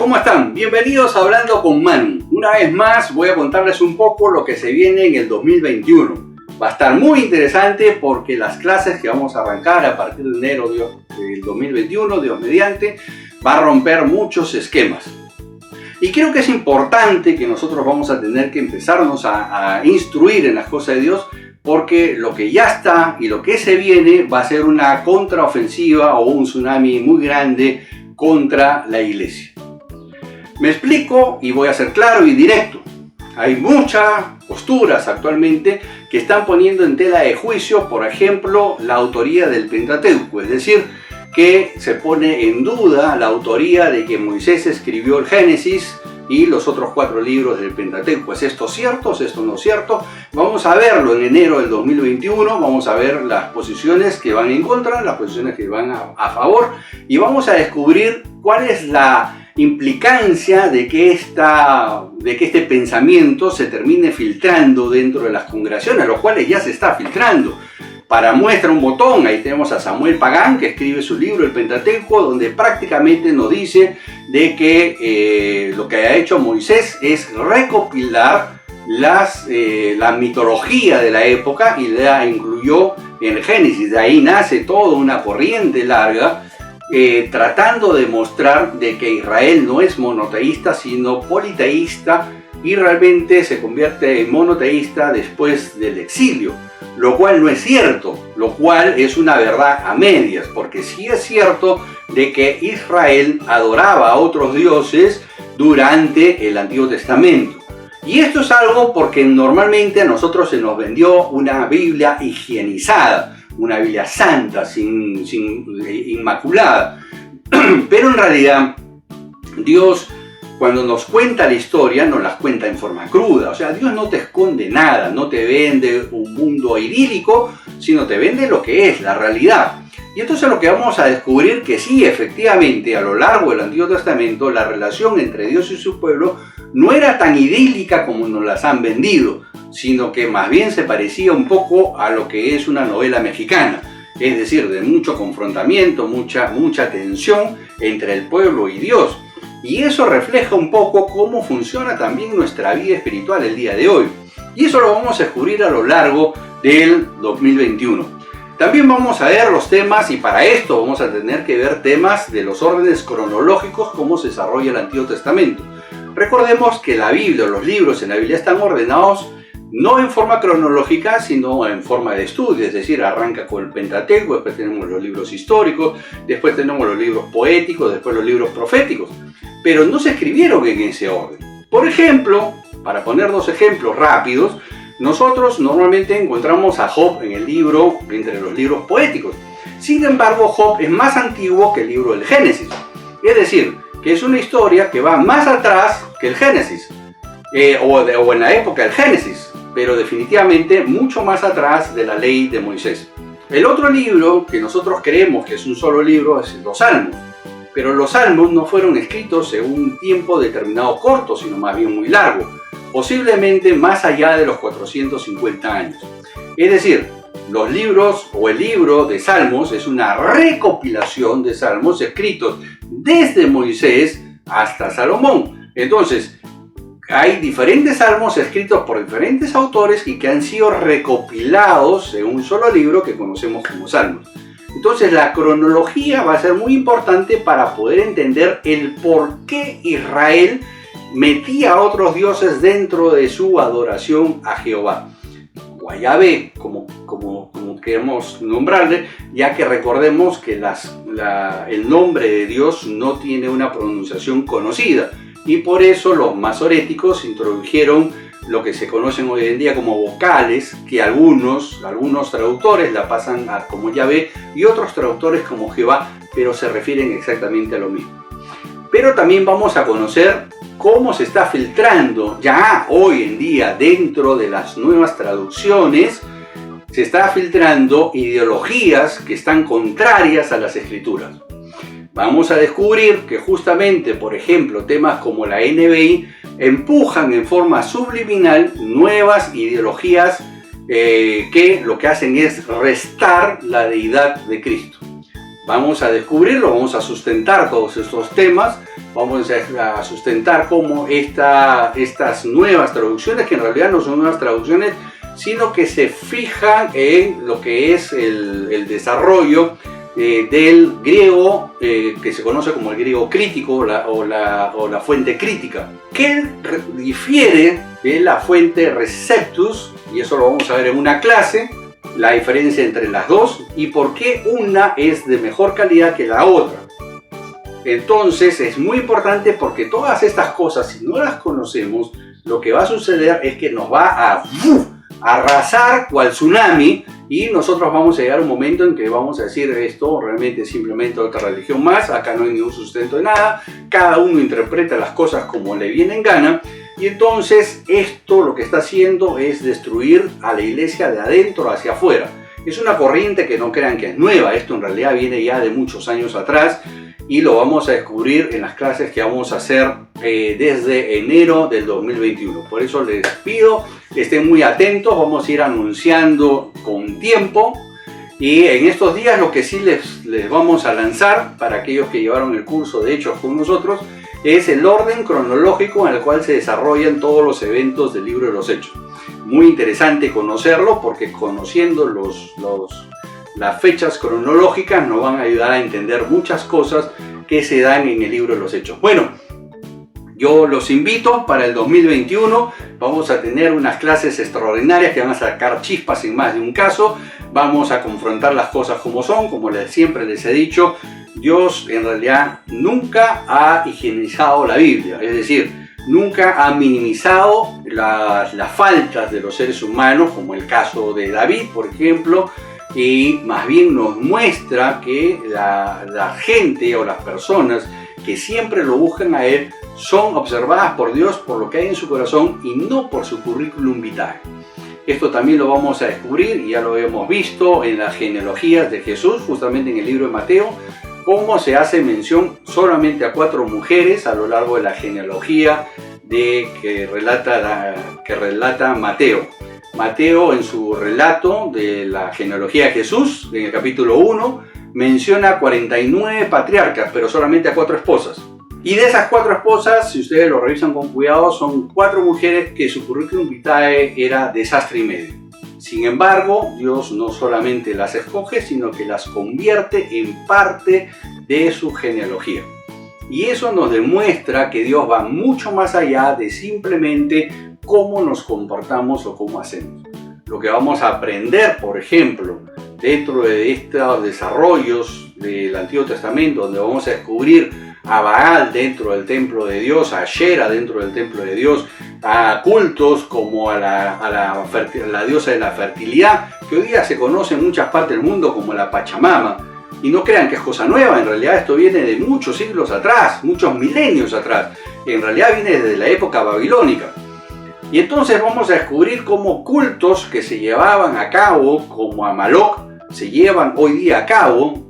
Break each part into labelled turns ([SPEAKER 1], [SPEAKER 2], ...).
[SPEAKER 1] ¿Cómo están? Bienvenidos a Hablando con Manu. Una vez más voy a contarles un poco lo que se viene en el 2021. Va a estar muy interesante porque las clases que vamos a arrancar a partir de enero del 2021, Dios mediante, va a romper muchos esquemas. Y creo que es importante que nosotros vamos a tener que empezarnos a instruir en las cosas de Dios, porque lo que ya está y lo que se viene va a ser una contraofensiva o un tsunami muy grande contra la iglesia. Me explico y voy a ser claro y directo. Hay muchas posturas actualmente que están poniendo en tela de juicio, por ejemplo, la autoría del Pentateuco, es decir, que se pone en duda la autoría de que Moisés escribió el Génesis y los otros 4 libros del Pentateuco. ¿Es esto cierto? ¿Es esto no cierto? Vamos a verlo en enero del 2021, vamos a ver las posiciones que van en contra, las posiciones que van a favor, y vamos a descubrir cuál es la implicancia de que este pensamiento se termine filtrando dentro de las congregaciones, los cuales ya se está filtrando. Para muestra un botón, ahí tenemos a Samuel Pagán, que escribe su libro El Pentateuco, donde prácticamente nos dice de que lo que ha hecho Moisés es recopilar la mitología de la época y la incluyó en el Génesis. De ahí nace toda una corriente larga tratando de mostrar de que Israel no es monoteísta sino politeísta, y realmente se convierte en monoteísta después del exilio, lo cual no es cierto, lo cual es una verdad a medias, porque sí es cierto de que Israel adoraba a otros dioses durante el Antiguo Testamento. Y esto es algo porque normalmente a nosotros se nos vendió una Biblia higienizada, una Biblia santa, inmaculada. Pero en realidad, Dios, cuando nos cuenta la historia, nos las cuenta en forma cruda. O sea, Dios no te esconde nada, no te vende un mundo idílico, sino te vende lo que es, la realidad. Y entonces lo que vamos a descubrir que sí, efectivamente, a lo largo del Antiguo Testamento, la relación entre Dios y su pueblo no era tan idílica como nos las han vendido, sino que más bien se parecía un poco a lo que es una novela mexicana. Es decir, de mucho confrontamiento, mucha tensión entre el pueblo y Dios. Y eso refleja un poco cómo funciona también nuestra vida espiritual el día de hoy. Y eso lo vamos a descubrir a lo largo del 2021. También vamos a ver los temas, y para esto vamos a tener que ver temas de los órdenes cronológicos, cómo se desarrolla el Antiguo Testamento. Recordemos que la Biblia, los libros en la Biblia están ordenados no en forma cronológica, sino en forma de estudio, es decir, arranca con el Pentateuco, después tenemos los libros históricos, después tenemos los libros poéticos, después los libros proféticos, pero no se escribieron en ese orden. Por ejemplo, para poner 2 ejemplos rápidos, nosotros normalmente encontramos a Job en el libro, entre los libros poéticos. Sin embargo, Job es más antiguo que el libro del Génesis, es decir, que es una historia que va más atrás que el Génesis, o en la época del Génesis, pero definitivamente mucho más atrás de la ley de Moisés. El otro libro que nosotros creemos que es un solo libro es los Salmos, pero los Salmos no fueron escritos en un tiempo determinado corto, sino más bien muy largo, posiblemente más allá de los 450 años. Es decir, los libros o el libro de Salmos es una recopilación de salmos escritos desde Moisés hasta Salomón. Entonces, hay diferentes salmos escritos por diferentes autores y que han sido recopilados en un solo libro que conocemos como Salmos. Entonces la cronología va a ser muy importante para poder entender el por qué Israel metía a otros dioses dentro de su adoración a Jehová, o a Yahvé, como queremos nombrarle, ya que recordemos que el nombre de Dios no tiene una pronunciación conocida. Y por eso los masoréticos introdujeron lo que se conocen hoy en día como vocales, que algunos traductores la pasan como Yahvé y otros traductores como Jehová, pero se refieren exactamente a lo mismo. Pero también vamos a conocer cómo se está filtrando ya hoy en día dentro de las nuevas traducciones, se está filtrando ideologías que están contrarias a las Escrituras. Vamos a descubrir que justamente, por ejemplo, temas como la NBI empujan en forma subliminal nuevas ideologías que lo que hacen es restar la deidad de Cristo. Vamos a descubrirlo, vamos a sustentar todos estos temas, vamos a sustentar cómo estas nuevas traducciones, que en realidad no son nuevas traducciones, sino que se fijan en lo que es el desarrollo del griego que se conoce como el griego crítico o la fuente crítica, que difiere de la fuente Receptus, y eso lo vamos a ver en una clase, la diferencia entre las dos y por qué una es de mejor calidad que la otra. Entonces es muy importante, porque todas estas cosas, si no las conocemos, lo que va a suceder es que nos va a arrasar cual tsunami, y nosotros vamos a llegar a un momento en que vamos a decir: esto realmente es simplemente otra religión más, acá no hay ningún sustento de nada, cada uno interpreta las cosas como le viene en gana. Y entonces esto lo que está haciendo es destruir a la iglesia de adentro hacia afuera. Es una corriente que no crean que es nueva, esto en realidad viene ya de muchos años atrás, y lo vamos a descubrir en las clases que vamos a hacer desde enero del 2021. Por eso les pido que estén muy atentos, vamos a ir anunciando con tiempo, y en estos días lo que sí les vamos a lanzar para aquellos que llevaron el curso de Hechos con nosotros es el orden cronológico en el cual se desarrollan todos los eventos del libro de los Hechos. Muy interesante conocerlo, porque conociendo las fechas cronológicas nos van a ayudar a entender muchas cosas que se dan en el libro de los Hechos. Bueno, yo los invito para el 2021, vamos a tener unas clases extraordinarias que van a sacar chispas en más de un caso, vamos a confrontar las cosas como son, como siempre les he dicho. Dios en realidad nunca ha higienizado la Biblia, es decir, nunca ha minimizado las faltas de los seres humanos, como el caso de David, por ejemplo, y más bien nos muestra que la gente o las personas que siempre lo buscan a Él son observadas por Dios por lo que hay en su corazón y no por su currículum vitae. Esto también lo vamos a descubrir, y ya lo hemos visto en las genealogías de Jesús, justamente en el libro de Mateo, cómo se hace mención solamente a 4 mujeres a lo largo de la genealogía que relata Mateo. Mateo, en su relato de la genealogía de Jesús, en el capítulo 1, menciona 49 patriarcas, pero solamente a 4 esposas. Y de esas 4 esposas, si ustedes lo revisan con cuidado, son 4 mujeres que su currículum vitae era desastre y medio. Sin embargo, Dios no solamente las escoge, sino que las convierte en parte de su genealogía. Y eso nos demuestra que Dios va mucho más allá de simplemente cómo nos comportamos o cómo hacemos. Lo que vamos a aprender, por ejemplo, dentro de estos desarrollos del Antiguo Testamento, donde vamos a descubrir a Baal dentro del templo de Dios, a Ashera dentro del templo de Dios, a cultos como a la diosa de la fertilidad, que hoy día se conoce en muchas partes del mundo como la Pachamama. Y no crean que es cosa nueva, en realidad esto viene de muchos siglos atrás, muchos milenios atrás. En realidad viene desde la época babilónica. Y entonces vamos a descubrir cómo cultos que se llevaban a cabo, como a Moloch, se llevan hoy día a cabo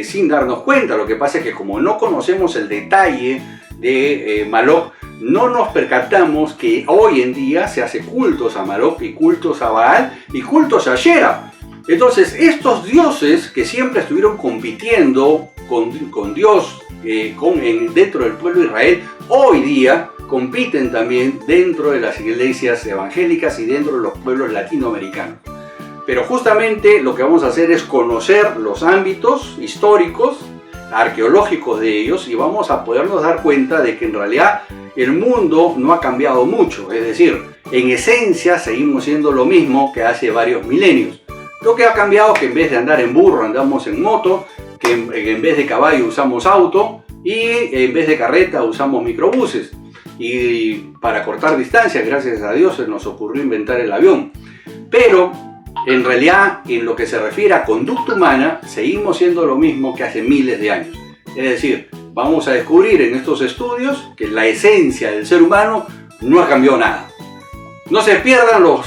[SPEAKER 1] sin darnos cuenta. Lo que pasa es que como no conocemos el detalle de Moloch, no nos percatamos que hoy en día se hace cultos a Moloch y cultos a Baal y cultos a Ashera. Entonces estos dioses que siempre estuvieron compitiendo con Dios dentro del pueblo de Israel, hoy día compiten también dentro de las iglesias evangélicas y dentro de los pueblos latinoamericanos. Pero justamente lo que vamos a hacer es conocer los ámbitos históricos, arqueológicos de ellos, y vamos a podernos dar cuenta de que en realidad el mundo no ha cambiado mucho. Es decir, en esencia seguimos siendo lo mismo que hace varios milenios. Lo que ha cambiado es que en vez de andar en burro andamos en moto, que en vez de caballo usamos auto y en vez de carreta usamos microbuses. Y para cortar distancias, gracias a Dios, se nos ocurrió inventar el avión. Pero en realidad, en lo que se refiere a conducta humana, seguimos siendo lo mismo que hace miles de años. Es decir, vamos a descubrir en estos estudios que la esencia del ser humano no ha cambiado nada. No se pierdan los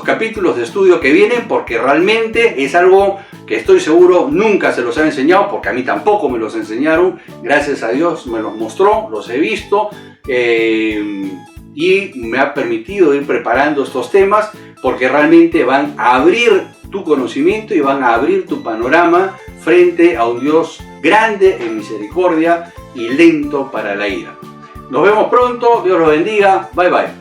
[SPEAKER 1] capítulos de estudio que vienen, porque realmente es algo que estoy seguro nunca se los han enseñado, porque a mí tampoco me los enseñaron. Gracias a Dios me los mostró, los he visto y me ha permitido ir preparando estos temas, porque realmente van a abrir tu conocimiento y van a abrir tu panorama frente a un Dios grande en misericordia y lento para la ira. Nos vemos pronto, Dios los bendiga, bye bye.